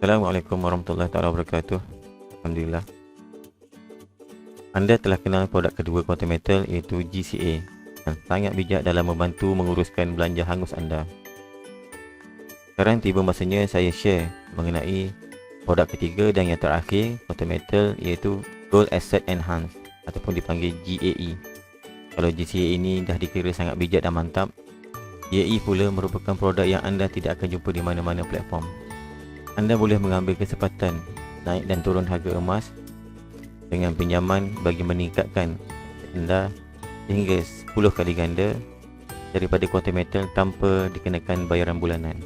Assalamualaikum warahmatullahi wabarakatuh. Alhamdulillah. Anda telah kenal produk kedua Quantum Metal iaitu GCA yang sangat bijak dalam membantu menguruskan belanja hangus anda. Sekarang tiba masanya saya share mengenai produk ketiga dan yang terakhir Quantum Metal iaitu Gold Asset Enhance ataupun dipanggil GAE. Kalau GCA ini dah dikira sangat bijak dan mantap, GAE pula merupakan produk yang anda tidak akan jumpa di mana-mana platform. Anda boleh mengambil kesempatan naik dan turun harga emas dengan pinjaman bagi meningkatkan anda hingga 10 kali ganda daripada Quantum Metal tanpa dikenakan bayaran bulanan.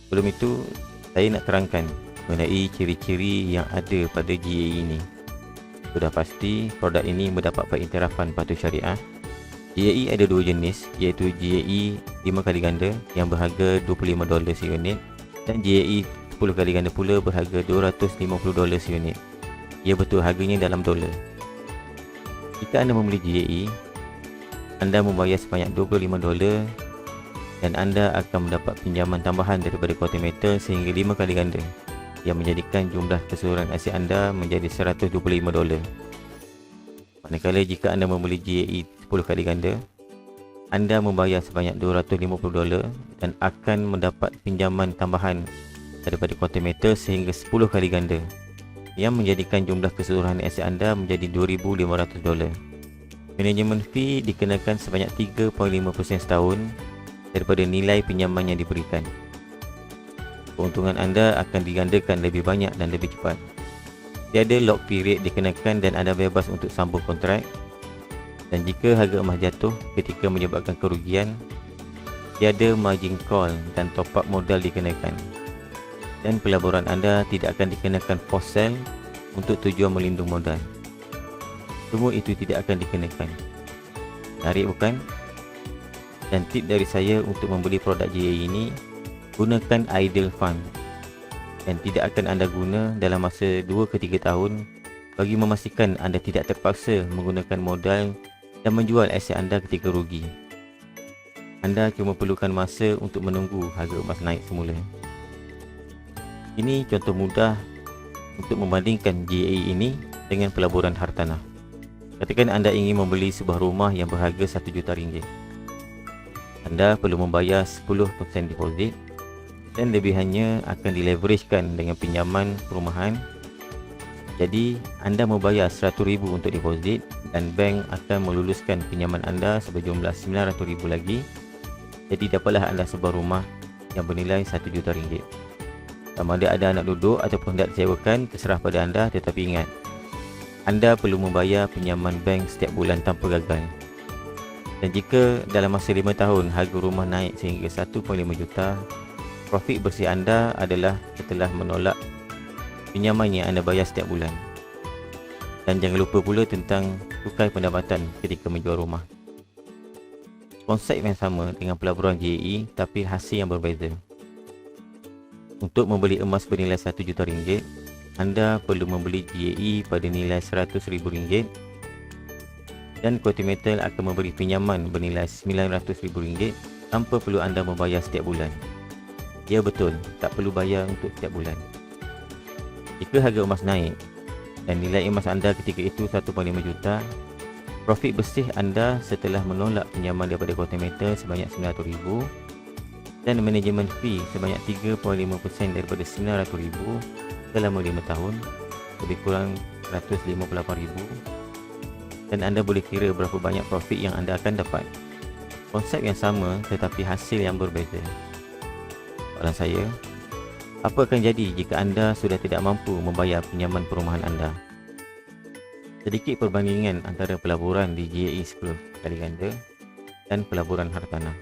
Sebelum itu, saya nak terangkan mengenai ciri-ciri yang ada pada GAE ini. Sudah pasti produk ini mendapat pengiktirafan patuh syariah. GAE ada dua jenis, iaitu GAE 5 kali ganda yang berharga $25 seunit dan GAE 10 kali ganda pula berharga $250 seunit. Ya betul, harganya dalam dolar. Jika anda membeli GAE, anda membayar sebanyak $25 dan anda akan mendapat pinjaman tambahan daripada Quantum Metal sehingga 5 kali ganda yang menjadikan jumlah keseluruhan aset anda menjadi $125. Manakala jika anda membeli GAE 10 kali ganda, anda membayar sebanyak $250 dan akan mendapat pinjaman tambahan daripada Quantum Metal sehingga 10 kali ganda yang menjadikan jumlah keseluruhan aset anda menjadi $2,500. Manajemen fee dikenakan sebanyak 3.5% setahun daripada nilai pinjaman yang diberikan. Keuntungan anda akan digandakan lebih banyak dan lebih cepat. Tiada lock period dikenakan dan anda bebas untuk sambung kontrak. Dan jika harga emas jatuh ketika menyebabkan kerugian, tiada margin call dan top up modal dikenakan. Dan pelaburan anda tidak akan dikenakan force sell untuk tujuan melindung modal. Semua itu tidak akan dikenakan. Menarik bukan? Dan tip dari saya untuk membeli produk GAE ini, gunakan idle fund dan tidak akan anda guna dalam masa 2 ke 3 tahun bagi memastikan anda tidak terpaksa menggunakan modal dan menjual aset anda ketika rugi. Anda cuma perlukan masa untuk menunggu harga emas naik semula. Ini contoh mudah untuk membandingkan GAE ini dengan pelaburan hartanah. Katakan anda ingin membeli sebuah rumah yang berharga RM1 juta. Anda perlu membayar 10% deposit dan lebihannya akan dileveragekan dengan pinjaman perumahan. Jadi anda membayar RM100,000 untuk deposit dan bank akan meluluskan pinjaman anda sejumlah RM900,000 lagi. Jadi dapatlah anda sebuah rumah yang bernilai RM1 juta. Sama ada anak duduk ataupun hendak disewakan, terserah pada anda, tetapi ingat, anda perlu membayar pinjaman bank setiap bulan tanpa gagal. Dan jika dalam masa 5 tahun harga rumah naik sehingga 1.5 juta, profit bersih anda adalah setelah menolak pinjaman yang anda bayar setiap bulan. Dan jangan lupa pula tentang cukai pendapatan ketika menjual rumah. Konsep yang sama dengan pelaburan GAE tapi hasil yang berbeza. Untuk membeli emas bernilai RM1 juta, anda perlu membeli GAE pada nilai RM100,000 dan Quantum Metal akan memberi pinjaman bernilai RM900,000 tanpa perlu anda membayar setiap bulan. Ya betul, tak perlu bayar untuk setiap bulan. Jika harga emas naik dan nilai emas anda ketika itu 1.5 juta, profit bersih anda setelah menolak pinjaman daripada Quantum Metal sebanyak RM900,000 dan manajemen fee sebanyak 3.5% daripada RM900,000 selama 5 tahun, lebih kurang RM158,000, dan anda boleh kira berapa banyak profit yang anda akan dapat. Konsep yang sama tetapi hasil yang berbeza. Soalan saya, apa akan jadi jika anda sudah tidak mampu membayar pinjaman perumahan anda? Sedikit perbandingan antara pelaburan di GAE 10 kali ganda dan pelaburan hartanah.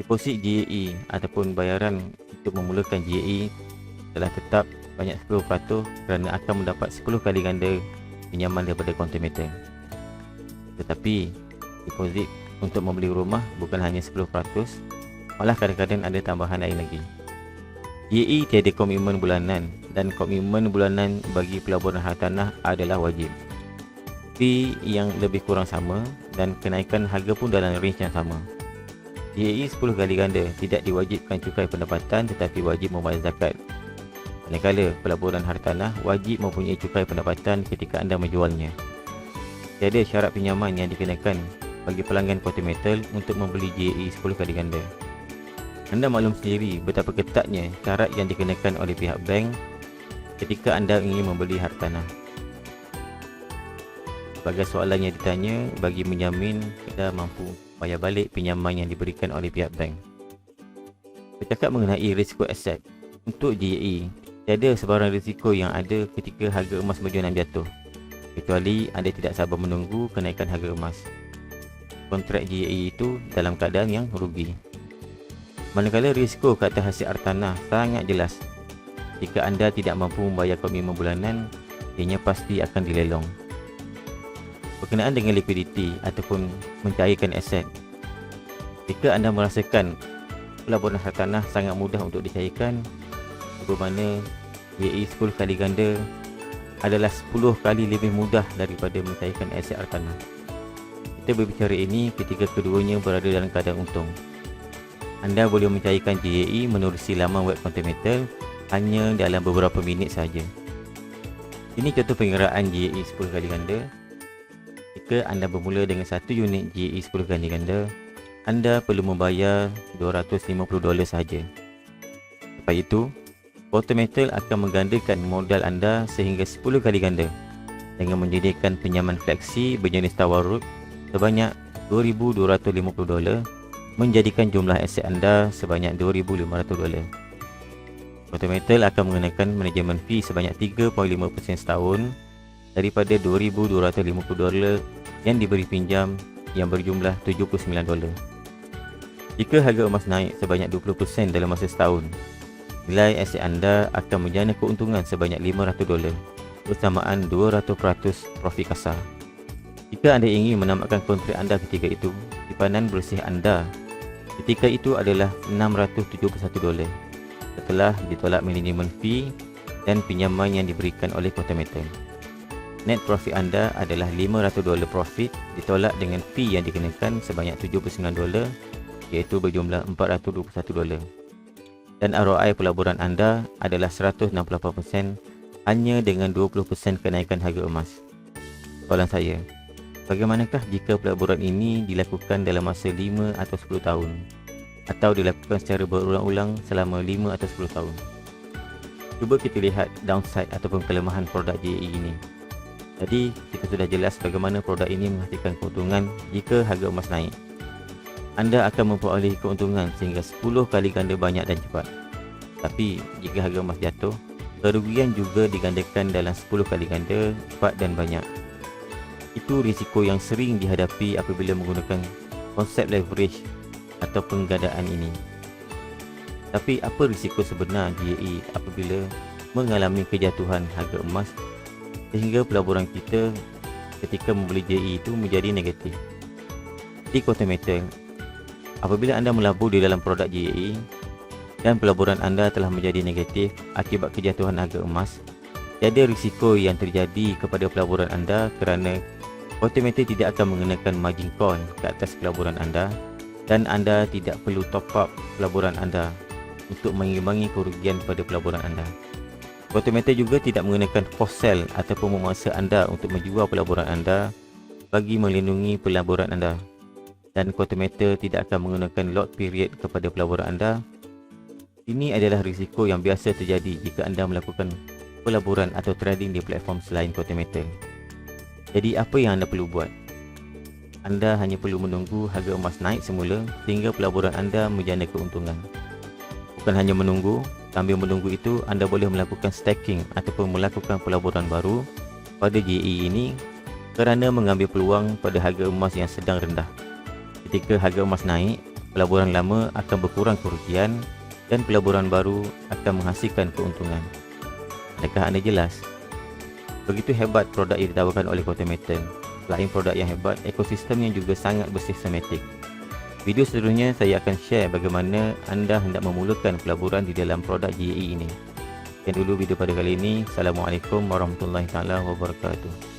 Deposit GAE ataupun bayaran untuk memulakan GAE telah tetap banyak 10% kerana akan mendapat 10 kali ganda pinjaman daripada Quantum Metal. Tetapi deposit untuk membeli rumah bukan hanya 10%, malah kadang-kadang ada tambahan lain lagi. GAE tiada komitmen bulanan dan komitmen bulanan bagi pelaburan hartanah adalah wajib. Fee yang lebih kurang sama dan kenaikan harga pun dalam range yang sama. GAE 10 kali ganda tidak diwajibkan cukai pendapatan tetapi wajib membayar zakat Manakala pelaburan hartanah wajib mempunyai cukai pendapatan ketika anda menjualnya. Tiada syarat pinjaman yang dikenakan bagi pelanggan Quantum Metal untuk membeli GAE 10 kali ganda. Anda maklum sendiri betapa ketatnya syarat yang dikenakan oleh pihak bank ketika anda ingin membeli hartanah. Sebagai soalan yang ditanya, bagi menjamin anda mampu bayar balik pinjaman yang diberikan oleh pihak bank. Bercakap mengenai risiko aset, untuk GAE, tiada sebarang risiko yang ada ketika harga emas berjualan jatuh, kecuali anda tidak sabar menunggu kenaikan harga emas. Kontrak GAE itu dalam keadaan yang rugi. Manakala risiko ke atas hasil hartanah sangat jelas. Jika anda tidak mampu membayar komitmen bulanan, ianya pasti akan dilelong. Berkenaan dengan likuiditi ataupun mencairkan aset, jika anda merasakan pelaburan hartanah sangat mudah untuk dicairkan, bermakna GAE 10 kali ganda adalah 10 kali lebih mudah daripada mencairkan aset hartanah. Kita berbicara ini ketika keduanya berada dalam keadaan untung. Anda boleh mencairkan GAE menerusi laman web Quantum Metal hanya dalam beberapa minit sahaja. Ini contoh pengiraan GAE 10 kali ganda. Jika anda bermula dengan 1 unit GAE 10 kali ganda, anda perlu membayar $250 sahaja. Lepas itu, Quantum Metal akan menggandakan modal anda sehingga 10 kali ganda dengan menyediakan pinjaman fleksi berjenis tawarruk sebanyak $2,250, menjadikan jumlah aset anda sebanyak $2,500. Quantum Metal akan mengenakan manajemen fee sebanyak 3.5% setahun daripada $2,250 yang diberi pinjam yang berjumlah $79. Jika harga emas naik sebanyak 20% dalam masa setahun, nilai aset anda akan menjana keuntungan sebanyak $500, bersamaan 200% profit kasar. Jika anda ingin menamatkan kontrak anda ketika itu, simpanan bersih anda ketika itu adalah $671 setelah ditolak manajemen fee dan pinjaman yang diberikan oleh Quantum Metal. Net profit anda adalah $500 profit ditolak dengan fee yang dikenakan sebanyak $79, iaitu berjumlah $421. Dan ROI pelaburan anda adalah 168% hanya dengan 20% kenaikan harga emas. Soalan saya, bagaimanakah jika pelaburan ini dilakukan dalam masa 5 atau 10 tahun? Atau dilakukan secara berulang-ulang selama 5 atau 10 tahun? Cuba kita lihat downside ataupun kelemahan produk GAE ini. Jadi, kita sudah jelas bagaimana produk ini menghasilkan keuntungan jika harga emas naik. Anda akan memperoleh keuntungan sehingga 10 kali ganda banyak dan cepat. Tapi, jika harga emas jatuh, kerugian juga digandakan dalam 10 kali ganda, cepat dan banyak. Itu risiko yang sering dihadapi apabila menggunakan konsep leverage atau penggandaan ini. Tapi, apa risiko sebenar GAE apabila mengalami kejatuhan harga emas sehingga pelaburan kita ketika membeli GAE itu menjadi negatif? Di Quantum Metal, apabila anda melabur di dalam produk GAE dan pelaburan anda telah menjadi negatif akibat kejatuhan harga emas, tiada risiko yang terjadi kepada pelaburan anda kerana Quantum Metal tidak akan mengenakan margin call ke atas pelaburan anda dan anda tidak perlu top up pelaburan anda untuk mengimbangi kerugian pada pelaburan anda. Quantum Metal juga tidak mengenakan force sell ataupun memaksa anda untuk menjual pelaburan anda bagi melindungi pelaburan anda. Dan Quantum Metal tidak akan menggunakan lock period kepada pelaburan anda. Ini adalah risiko yang biasa terjadi jika anda melakukan pelaburan atau trading di platform selain Quantum Metal. Jadi apa yang anda perlu buat? Anda hanya perlu menunggu harga emas naik semula sehingga pelaburan anda menjana keuntungan. Bukan hanya menunggu, sambil menunggu itu anda boleh melakukan staking ataupun melakukan pelaburan baru pada GAE ini kerana mengambil peluang pada harga emas yang sedang rendah. Ketika harga emas naik, pelaburan lama akan berkurang kerugian dan pelaburan baru akan menghasilkan keuntungan. Adakah anda jelas? Begitu hebat produk yang ditawarkan oleh Quantum Metal. Selain produk yang hebat, ekosistemnya juga sangat bersistematik. Video seterusnya saya akan share bagaimana anda hendak memulakan pelaburan di dalam produk GAE ini. Sekian dulu video pada kali ini. Assalamualaikum warahmatullahi wabarakatuh.